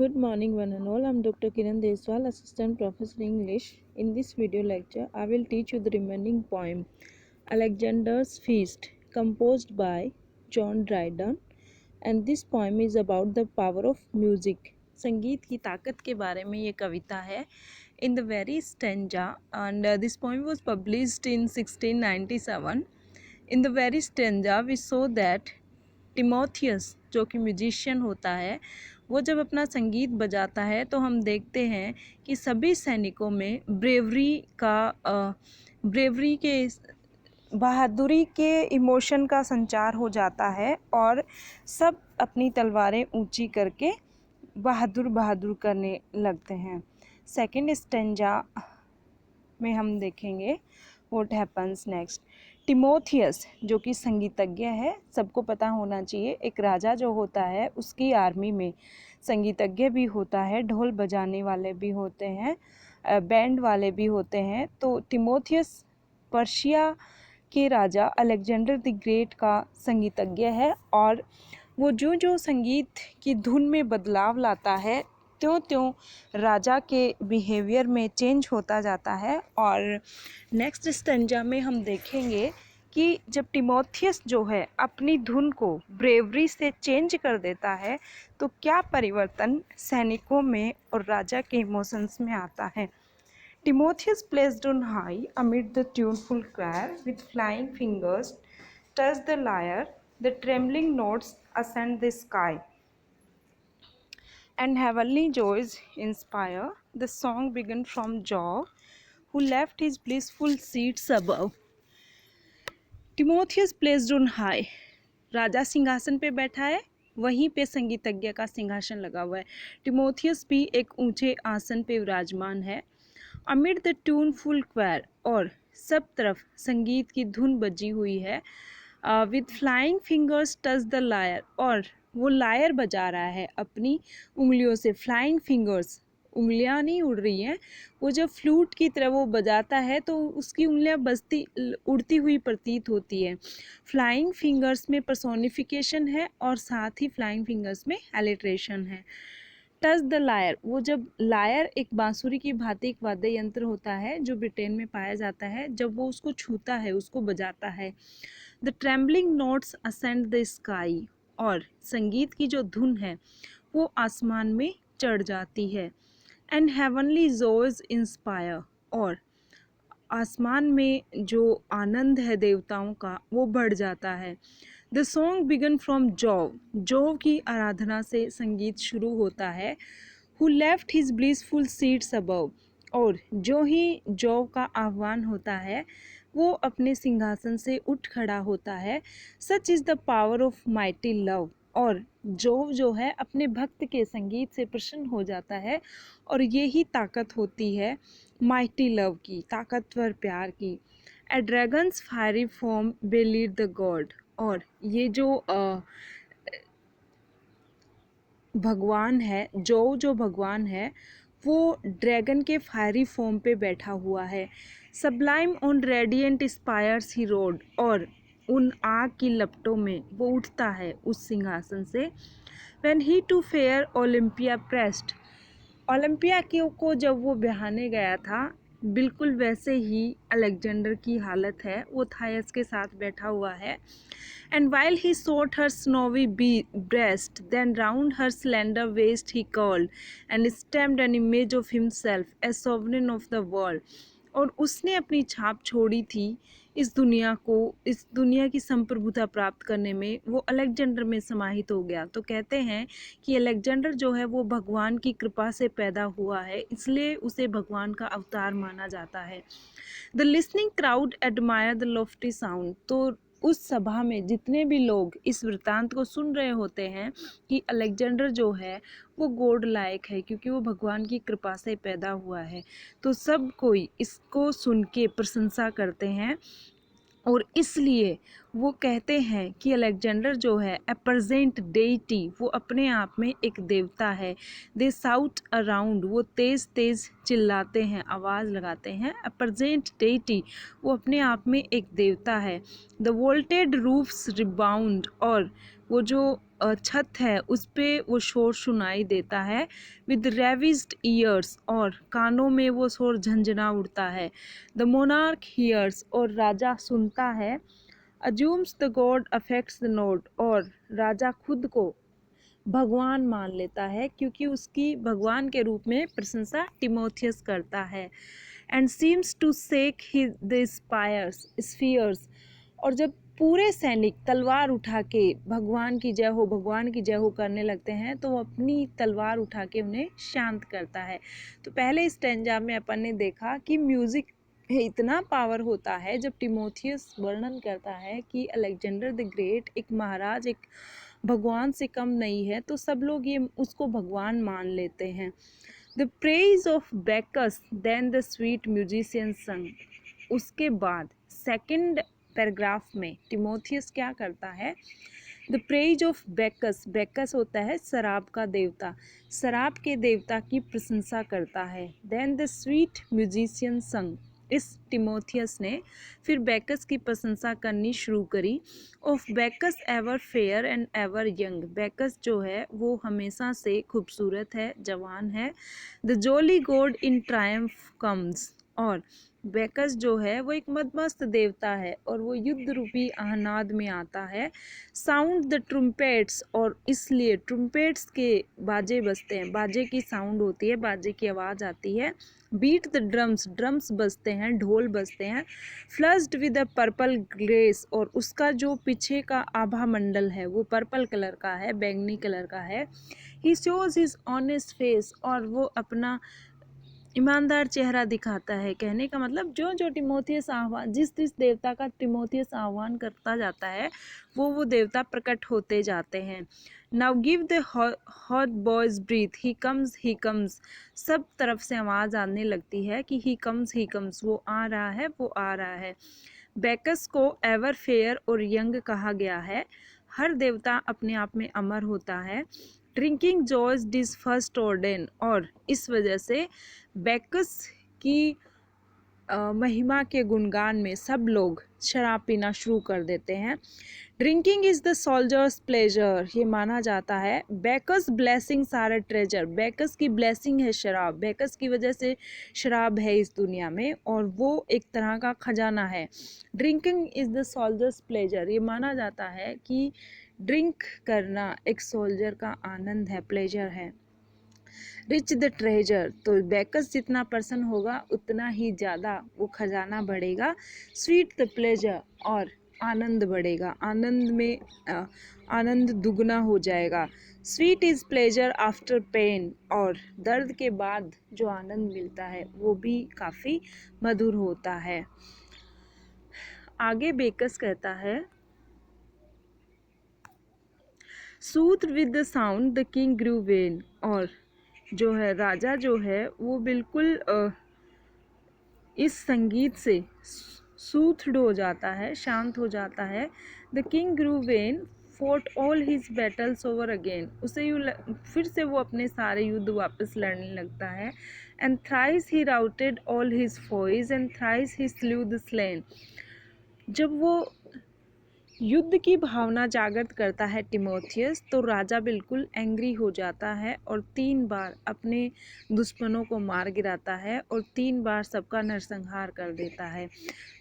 Good morning, one and all. I'm Dr. Kiran Deswal, Assistant Professor English. In this video lecture, I will teach you the remaining poem, Alexander's Feast, composed by John Dryden. And this poem is about the power of music. संगीत की ताकत के बारे में ये कविता है. In the very stanza, and this poem was published in 1697. In the very stanza, we saw that Timotheus जो कि म्यूजिशियन होता है, वो जब अपना संगीत बजाता है तो हम देखते हैं कि सभी सैनिकों में ब्रेवरी के बहादुरी के इमोशन का संचार हो जाता है और सब अपनी तलवारें ऊंची करके बहादुर करने लगते हैं. सेकंड स्टेंजा में हम देखेंगे व्हाट हैपन्स नेक्स्ट. टिमोथियस जो कि संगीतज्ञ है, सबको पता होना चाहिए एक राजा जो होता है उसकी आर्मी में संगीतज्ञ भी होता है, ढोल बजाने वाले भी होते हैं, बैंड वाले भी होते हैं. तो टिमोथियस पर्शिया के राजा अलेक्जेंडर द ग्रेट का संगीतज्ञ है और वो जो संगीत की धुन में बदलाव लाता है त्यों राजा के बिहेवियर में चेंज होता जाता है. और नेक्स्ट स्टेंजा में हम देखेंगे कि जब टिमोथियस जो है अपनी धुन को ब्रेवरी से चेंज कर देता है तो क्या परिवर्तन सैनिकों में और राजा के इमोशंस में आता है. Timotheus placed on high amid the tuneful choir with flying fingers touched the lyre, the trembling notes ascend the sky, and heavenly joys inspire. The song began from Jove, who left his blissful seats above. Timotheus placed on high. राजा सिंहासन पे बैठा है, वहीं पे संगीतज्ञ का सिंहासन लगा हुआ है. टिमोथियस भी एक ऊंचे आसन पे विराजमान है. अमिड द ट्यूनफुल क्वायर, और सब तरफ संगीत की धुन बजी हुई है. With flying fingers touch the lyre, और वो लायर बजा रहा है अपनी उंगलियों से. फ्लाइंग फिंगर्स, उंगलियां नहीं उड़ रही हैं, वो जब फ्लूट की तरह वो बजाता है तो उसकी उंगलियां उड़ती हुई प्रतीत होती है. फ्लाइंग फिंगर्स में पर्सोनिफिकेशन है और साथ ही फ्लाइंग फिंगर्स में एलिट्रेशन है. टच द लायर, वो जब लायर एक बांसुरी की भांति एक वाद्य यंत्र होता है जो ब्रिटेन में पाया जाता है, जब वो उसको छूता है, उसको बजाता है. The trembling notes ascend the sky, और संगीत की जो धुन है वो आसमान में चढ़ जाती है. एंड हेवनली जोज इंस्पायर, और आसमान में जो आनंद है देवताओं का वो बढ़ जाता है. The song began from Jove, Jove की आराधना से संगीत शुरू होता है. Who left his blissful seats above, और जो ही जोव का आह्वान होता है वो अपने सिंहासन से उठ खड़ा होता है. Such is the power of mighty love, और जोव जो है अपने भक्त के संगीत से प्रसन्न हो जाता है और यही ताकत होती है माइटी लव की, ताकतवर प्यार की. A dragon's fiery form belied the god, और ये जो भगवान है, जो भगवान है वो ड्रैगन के फायरी फॉर्म पे बैठा हुआ है. Sublime on radiant spires he road, और उन आग की लपटों में वो उठता है उस सिंहासन से. When he to fair Olympia pressed, Olympia को जब वो बिहाने गया था बिल्कुल वैसे ही अलेक्जेंडर की हालत है, वो थायस के साथ बैठा हुआ है. And while he sought her snowy breast, then round her slender waist he curled, and stamped an image of himself as sovereign of the world. और उसने अपनी छाप छोड़ी थी इस दुनिया की संप्रभुता प्राप्त करने में. वो अलेक्जेंडर में समाहित हो गया. तो कहते हैं कि अलेक्जेंडर जो है वो भगवान की कृपा से पैदा हुआ है, इसलिए उसे भगवान का अवतार माना जाता है. The listening crowd admire the Lofty sound, तो उस सभा में जितने भी लोग इस वृत्तांत को सुन रहे होते हैं कि अलेक्जेंडर जो है वो गॉड लायक है क्योंकि वो भगवान की कृपा से पैदा हुआ है, तो सब कोई इसको सुन के प्रशंसा करते हैं. और इसलिए वो कहते हैं कि अलेक्जेंडर जो है ए प्रेजेंट डेइटी, वो अपने आप में एक देवता है. दे साउट अराउंड, वो तेज़ तेज़ चिल्लाते हैं, आवाज़ लगाते हैं. ए प्रेजेंट डेइटी, वो अपने आप में एक देवता है. द वोल्टेड रूफ्स रिबाउंड, और वो जो छत है उस पे वो शोर सुनाई देता है। विद रेविस्ड ईयर्स, और कानों में वो शोर झंझना उड़ता है। द मोनार्क हियर्स, और राजा सुनता है। Assumes the God affects the note, और राजा खुद को भगवान मान लेता है क्योंकि उसकी भगवान के रूप में प्रशंसा टिमोथियस करता है। And seems to shake the spheres, और जब पूरे सैनिक तलवार उठा के भगवान की जय हो, भगवान की जय हो करने लगते हैं तो वो अपनी तलवार उठा के उन्हें शांत करता है। तो पहले स्टैंजा में अपन ने देखा कि म्यूजिक इतना पावर होता है। जब टिमोथियस वर्णन करता है कि अलेक्जेंडर द ग्रेट एक महाराज, एक भगवान से कम नहीं है, तो सब लोग ये उसको भगवान मान लेते हैं। The praise of Bacchus then the sweet musician sung. उसके बाद सेकंड पैराग्राफ में टिमोथियस क्या करता है? The praise of Bacchus, Bacchus होता है शराब का देवता, शराब के देवता की प्रशंसा करता है। देन द स्वीट म्यूजिशियन संग, इस टिमोथियस ने फिर बैकस की प्रशंसा करनी शुरू करी। Of Bacchus ever fair and ever young, Bacchus जो है वो हमेशा से खूबसूरत है, जवान है। The jolly God in Triumph comes, और बैकस जो है वो एक मदमस्त देवता है और वो युद्ध रूपी आहनाद में आता है। साउंड द ट्रुम्पेट्स, और इसलिए ट्रुम्पेट्स के बाजे बजते हैं, बाजे की साउंड होती है, बाजे की आवाज़ आती है। बीट द ड्रम्स, ड्रम्स बजते हैं, ढोल बजते हैं। Flushed with a purple grace, और उसका जो पीछे का आभा मंडल है वो पर्पल कलर का है, बैंगनी कलर का है। ही शोज हिज ऑनेस्ट फेस, और वो अपना ईमानदार चेहरा दिखाता है। कहने का मतलब जो जो टिमोथियस आह्वान, जिस जिस देवता का टिमोथियस आह्वान करता जाता है वो देवता प्रकट होते जाते हैं। Now give the hautboys breath, he comes, सब तरफ से आवाज़ आने लगती है कि ही कम्स, वो आ रहा है, वो आ रहा है। बैकस को एवर फेयर और यंग कहा गया है। हर देवता अपने आप में अमर होता है। ड्रिंकिंग जॉयज डिज फर्स्ट ऑर्डेन, और इस वजह से बैकस की महिमा के गुणगान में सब लोग शराब पीना शुरू कर देते हैं। Drinking is the soldier's pleasure, ये माना जाता है। Bacchus' blessings are a treasure, Bacchus की ब्लेसिंग है शराब, बैकस की वजह से शराब है इस दुनिया में और वो एक तरह का खजाना है। Drinking is the soldier's pleasure, ये माना जाता है कि ड्रिंक करना एक सोल्जर का आनंद है, प्लेजर है। रिच द ट्रेजर, तो बैकस जितना पर्सन होगा उतना ही ज़्यादा वो खजाना बढ़ेगा। स्वीट द प्लेजर, और आनंद बढ़ेगा, आनंद में आनंद दुगना हो जाएगा। Sweet is pleasure after pain, और दर्द के बाद जो आनंद मिलता है वो भी काफ़ी मधुर होता है। आगे बेकस कहता है, soothe with the sound the king grew vain, और जो है राजा जो है वो बिल्कुल इस संगीत से सूथड हो जाता है, शांत हो जाता है। The king grew vain fought all his battles over again, उसे फिर से वो अपने सारे युद्ध वापस लड़ने लगता है। And thrice he routed all his foes and thrice he slew the slain, जब वो युद्ध की भावना जागृत करता है टिमोथियस, तो राजा बिल्कुल एंग्री हो जाता है और 3 बार अपने दुश्मनों को मार गिराता है और 3 बार सबका नरसंहार कर देता है।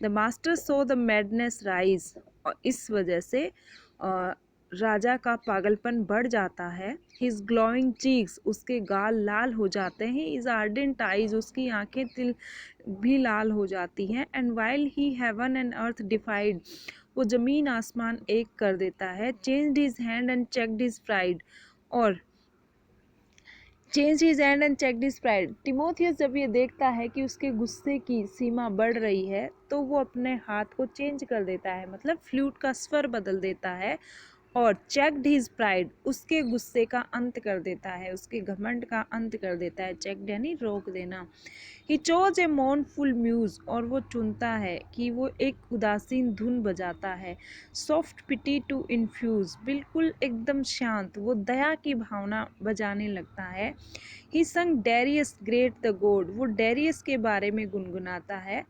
The master so the madness rise, और इस वजह से राजा का पागलपन बढ़ जाता है। हिज ग्लोइंग चीक्स, उसके गाल लाल हो जाते हैं। हिज आर्डेंट आइज, उसकी आंखें तिल भी लाल हो जाती हैं। And while he heaven and earth defied, वो ज़मीन आसमान एक कर देता है। Changed his hand and checked his pride, और change his hand and checked his pride, Timotheus जब ये देखता है कि उसके गुस्से की सीमा बढ़ रही है तो वो अपने हाथ को चेंज कर देता है, मतलब फ्लूट का स्वर बदल देता है। और चेक्ड हिज प्राइड, उसके गुस्से का अंत कर देता है, उसके घमंड का अंत कर देता है। चेक्ड यानी रोक देना। He chose a mournful muse, और वो चुनता है कि वो एक उदासीन धुन बजाता है। सॉफ्ट पिटी टू इन्फ्यूज, बिल्कुल एकदम शांत, वो दया की भावना बजाने लगता है। He sung Darius great the god, वो डेरियस के बारे में गुनगुनाता है।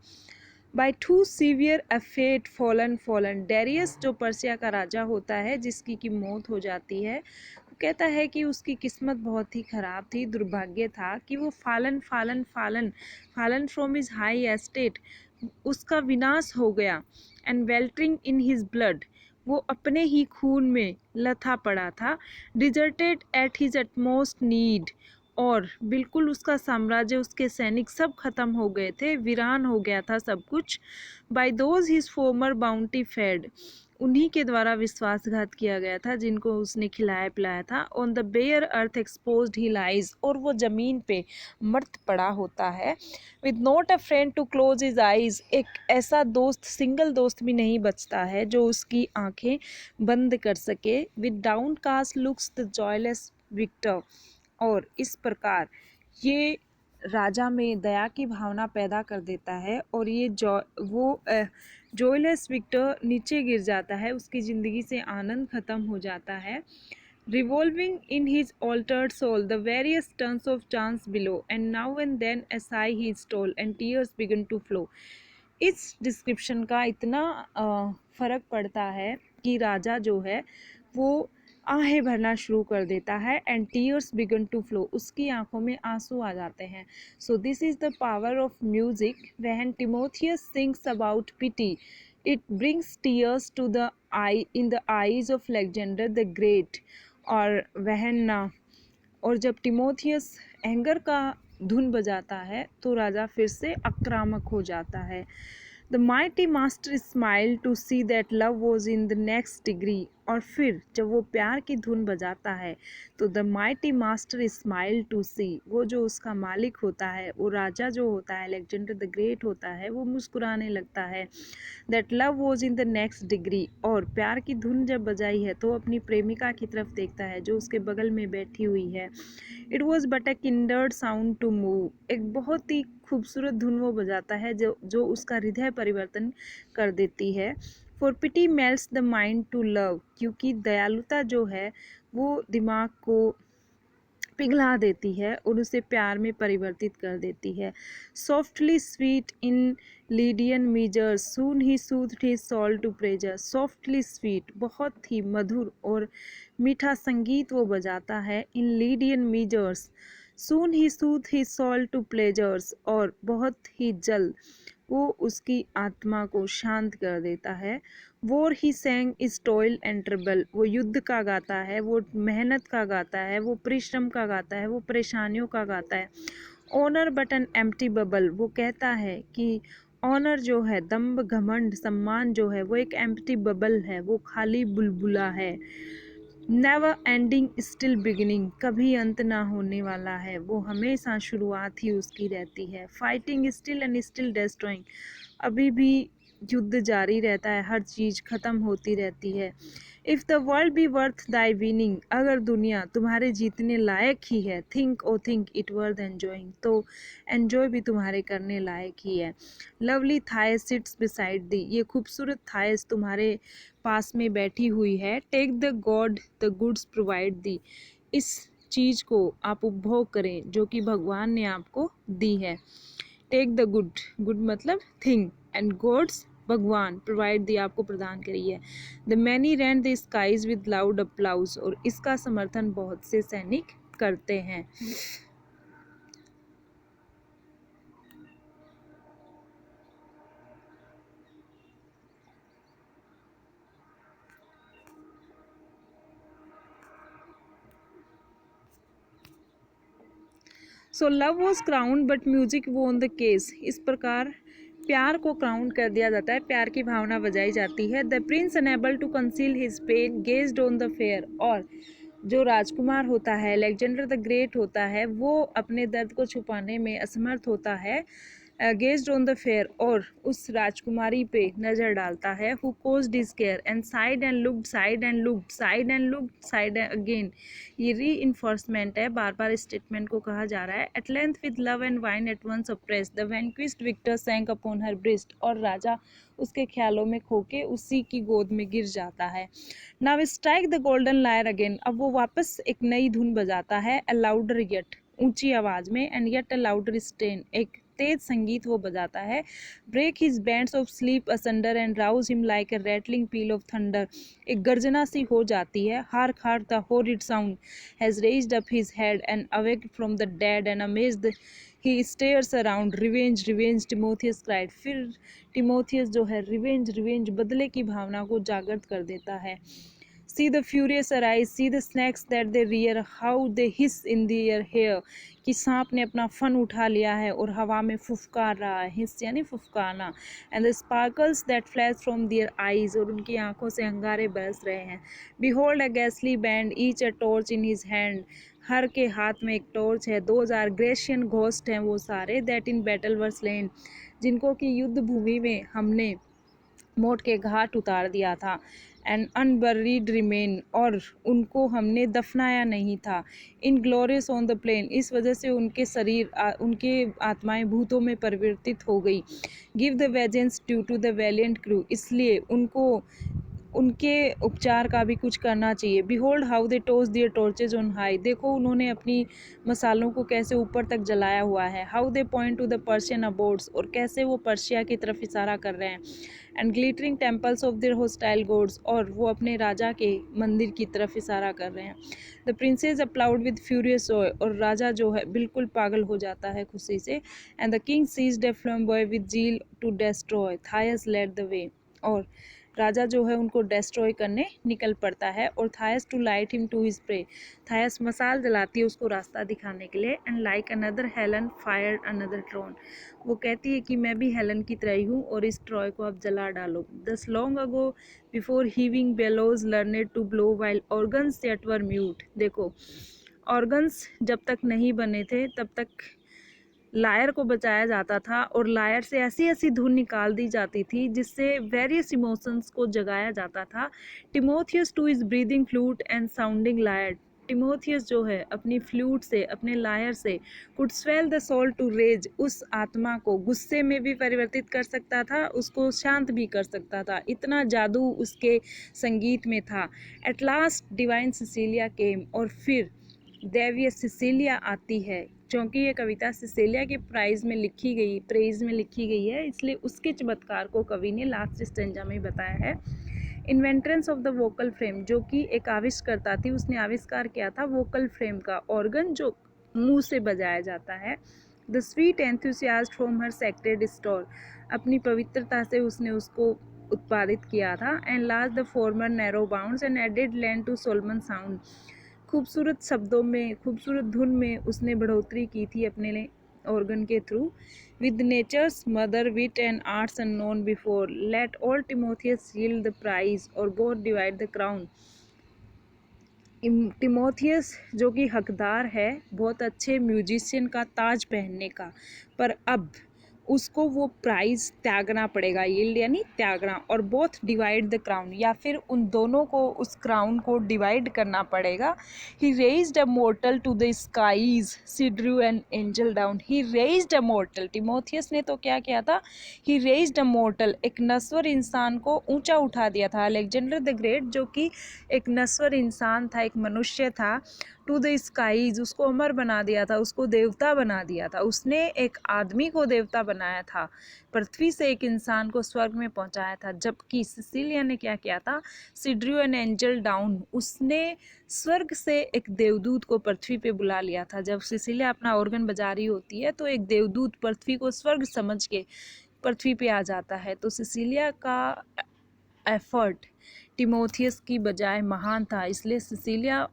By too severe a fate fallen Darius जो पर्सिया का राजा होता है जिसकी की मौत हो जाती है, वो कहता है कि उसकी किस्मत बहुत ही ख़राब थी, दुर्भाग्य था कि वो fallen from his high estate, उसका विनाश हो गया। And weltering in his blood, वो अपने ही खून में लथा पड़ा था। Deserted at his utmost need, और बिल्कुल उसका साम्राज्य, उसके सैनिक सब खत्म हो गए थे, वीरान हो गया था सब कुछ। By those his former bounty fed, उन्हीं के द्वारा विश्वासघात किया गया था जिनको उसने खिलाया पिलाया था। On the bare earth exposed he lies, और वो जमीन पे मर्त पड़ा होता है। With not a friend to close his eyes, एक ऐसा दोस्त, सिंगल दोस्त भी नहीं बचता है जो उसकी आंखें बंद कर सके। With downcast looks the joyless victor, और इस प्रकार ये राजा में दया की भावना पैदा कर देता है, और ये जॉयलेस विक्टर नीचे गिर जाता है, उसकी ज़िंदगी से आनंद खत्म हो जाता है। Revolving in his altered soul the various turns of chance below, and now and then a sigh he stole and tears began to flow। इस डिस्क्रिप्शन का इतना फ़र्क पड़ता है कि राजा जो है वो आहें भरना शुरू कर देता है, and tears began to flow, उसकी आंखों में आंसू आ जाते हैं। So this is the power of music. When Timotheus sings about pity, it brings tears to the eye in the eyes of Alexander the great. और जब टिमोथियस एंगर का धुन बजाता है तो राजा फिर से आक्रामक हो जाता है। The mighty master smile to see that love was in the next degree, और फिर जब वो प्यार की धुन बजाता है तो the mighty master smile to see, वो जो उसका मालिक होता है, वो राजा जो होता है, अलेक्जेंडर द ग्रेट होता है, वो मुस्कुराने लगता है। That love was in the next degree, और प्यार की धुन जब बजाई है तो अपनी प्रेमिका की तरफ देखता है जो उसके बगल में बैठी हुई है। It was but a kindred sound to move, एक बहुत ही खूबसूरत धुन वो बजाता है जो उसका हृदय परिवर्तन कर देती है। For pity melts the mind to love, क्योंकि दयालुता जो है वो दिमाग को पिघला देती है और उसे प्यार में परिवर्तित कर देती है। Softly sweet in Lydian measures soon he soothed his soul to pleasure, softly sweet, बहुत ही मधुर और मीठा संगीत वो बजाता है। In Lydian measures soon he soothe his soul to pleasures, और बहुत ही जल्द वो उसकी आत्मा को शांत कर देता है। War he saying is toil and trouble, वो युद्ध का गाता है, वो मेहनत का गाता है, वो परिश्रम का गाता है, वो परेशानियों का गाता है। Honour but an empty bubble, वो कहता है कि ऑनर जो है, दम्भ घमंड सम्मान जो है, वो एक एम्प्टी बबल है, वो खाली बुलबुला है। नेवर एंडिंग स्टिल बिगिनिंग, कभी अंत ना होने वाला है, वो हमेशा शुरुआत ही उसकी रहती है। Fighting still and still destroying, अभी भी युद्ध जारी रहता है, हर चीज़ ख़त्म होती रहती है। If the world be worth thy winning, अगर दुनिया तुम्हारे जीतने लायक ही है, think O think it worth enjoying, तो एन्जॉय भी तुम्हारे करने लायक ही है। Lovely Thais sits beside thee, ये खूबसूरत थाइस तुम्हारे पास में बैठी हुई है। Take the god the goods provide thee, इस चीज़ को आप उपभोग करें जो कि भगवान ने आपको दी है। टेक द गुड, गुड मतलब थिंग, एंड गॉड्स भगवान, प्रोवाइड दी आपको प्रदान करी है। The many rend the skies with loud applause, और इसका समर्थन बहुत से सैनिक करते हैं। So love was crowned but music won the cause, इस प्रकार प्यार को क्राउन कर दिया जाता है, प्यार की भावना बजाई जाती है। The prince unable to conceal his pain gazed on the fair, और जो राजकुमार होता है, अलेक्जेंडर द ग्रेट होता है, वो अपने दर्द को छुपाने में असमर्थ होता है। गेज्ड ऑन द फेयर, और उस राजकुमारी पे नज़र डालता है। Who caused his care and side and looked, side and looked, side and looked, side again, ये री इन्फोर्समेंट है, बार बार स्टेटमेंट को कहा जा रहा है। At length with love and wine at once oppressed the vanquished victor sank upon her breast, और राजा उसके ख्यालों में खोके उसी की गोद में गिर जाता है। Now strike the golden lyre again, अब वो वापस एक नई धुन बजाता है। अ लाउडर येट, ऊंची आवाज में, and yet a louder strain, एक तेज संगीत वो बजाता है। Break his bands of sleep asunder and rouse him like a rattling peal of thunder. एक गर्जना सी हो जाती है। Hark hark the horrid sound has raised up his head and awake from the dead and amazed he stares around. Revenge revenge Timotheus cried. फिर Timotheus जो है revenge revenge बदले की भावना को जागृत कर देता है। See the furious arise, see the snakes that they rear, how they hiss in their hair। कि सांप ने अपना फन उठा लिया है और हवा में फुफकार रहा है। हिस यानी फुफकारना। And the sparkles that flash from their eyes, और उनकी आंखों से अंगारे बरस रहे हैं। Behold a ghastly band, each a torch in his hand। हर के हाथ में एक टॉर्च है। 2000 ग्रेशियन घोस्ट हैं वो सारे, that in battle were slain, जिनको कि युद्ध भूमि में हमने मौत के घाट उतार दिया था। एंड अनबरीड रिमेन, और उनको हमने दफनाया नहीं था। इन ग्लोरियस ऑन द प्लेन, इस वजह से उनके शरीर उनके आत्माएं भूतों में परिवर्तित हो गई। Give the vengeance due to the valiant crew, इसलिए उनको उनके उपचार का भी कुछ करना चाहिए। Behold how they toss their torches on high, देखो उन्होंने अपनी मसालों को कैसे ऊपर तक जलाया हुआ है। How they point to the Persian abodes, और कैसे वो पर्शिया की तरफ इशारा कर रहे हैं। And glittering temples of their hostile gods, और वो अपने राजा के मंदिर की तरफ इशारा कर रहे हैं। The princess applaud with furious Joy, और राजा जो है बिल्कुल पागल हो जाता है खुशी से। And the king seized a flambeau with zeal to destroy, Thais led the way, और राजा जो है उनको डिस्ट्रॉय करने निकल पड़ता है। और Thais to light him to his prey, Thais मसाल जलाती है उसको रास्ता दिखाने के लिए। And like another Helen fired another Troy, वो कहती है कि मैं भी हेलन की तरह ही हूँ और इस ट्रॉय को आप जला डालो। Thus long ago before heaving bellows learned to blow while organs that were mute, देखो ऑर्गन्स जब तक नहीं बने थे तब तक लायर को बचाया जाता था, और लायर से ऐसी ऐसी धुन निकाल दी जाती थी जिससे वेरियस इमोशंस को जगाया जाता था। Timotheus to his breathing flute and sounding lyre, Timotheus जो है अपनी फ्लूट से अपने लायर से could swell the soul to rage, उस आत्मा को गुस्से में भी परिवर्तित कर सकता था, उसको शांत भी कर सकता था, इतना जादू उसके संगीत में था। एट लास्ट डिवाइन सिसिलिया केम, और फिर दैवीय सिसिलिया आती है। क्योंकि ये कविता सिसिलिया के प्रेज़ में लिखी गई है, इसलिए उसके चमत्कार को कवि ने लास्ट स्टेंजा में बताया है। इन्वेंट्रेंस ऑफ द वोकल फ्रेम, जो कि एक आविष्कर्ता थी, उसने आविष्कार किया था वोकल फ्रेम का, ऑर्गन जो मुंह से बजाया जाता है। The sweet enthusiast from her sacred store, अपनी पवित्रता से उसने उसको उत्पादित किया था। And last the former narrow bounds and added land to solemn sound, खूबसूरत शब्दों में खूबसूरत धुन में उसने बढ़ोतरी की थी अपने ऑर्गन के through. With nature's mother wit and arts unknown before, let all Timotheus yield the prize और both divide the crown. Timotheus जो कि हकदार है बहुत अच्छे म्यूजिशियन का ताज पहनने का, पर अब उसको वो प्राइज़ त्यागना पड़ेगा, यील्ड यानी त्यागना, और बोथ डिवाइड द क्राउन, या फिर उन दोनों को उस क्राउन को डिवाइड करना पड़ेगा। He raised a mortal to the skies, she drew an angel down, he raised a mortal, Timotheus ने तो क्या किया था, ही रेज्ड अ मोर्टल, एक नश्वर इंसान को ऊंचा उठा दिया था। अलेक्जेंडर द ग्रेट जो कि एक नश्वर इंसान था, एक मनुष्य था, टू द स्काईज, उसको अमर बना दिया था, उसको देवता बना दिया था। उसने एक आदमी को देवता बनाया था, पृथ्वी से एक इंसान को स्वर्ग में पहुंचाया था। जबकि सिसिलिया ने क्या किया था, सी ड्रू एन एंजल डाउन, उसने स्वर्ग से एक देवदूत को पृथ्वी पे बुला लिया था। जब सिसिलिया अपना ऑर्गन बजा रही होती है तो एक देवदूत पृथ्वी को स्वर्ग समझ के पृथ्वी पे आ जाता है। तो सिसिलिया का एफर्ट टिमोथियस की बजाय महान था, इसलिए सिसिलिया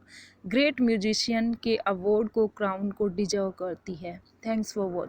ग्रेट म्यूजिशियन के अवार्ड को, क्राउन को डिजर्व करती है। Thanks for watching.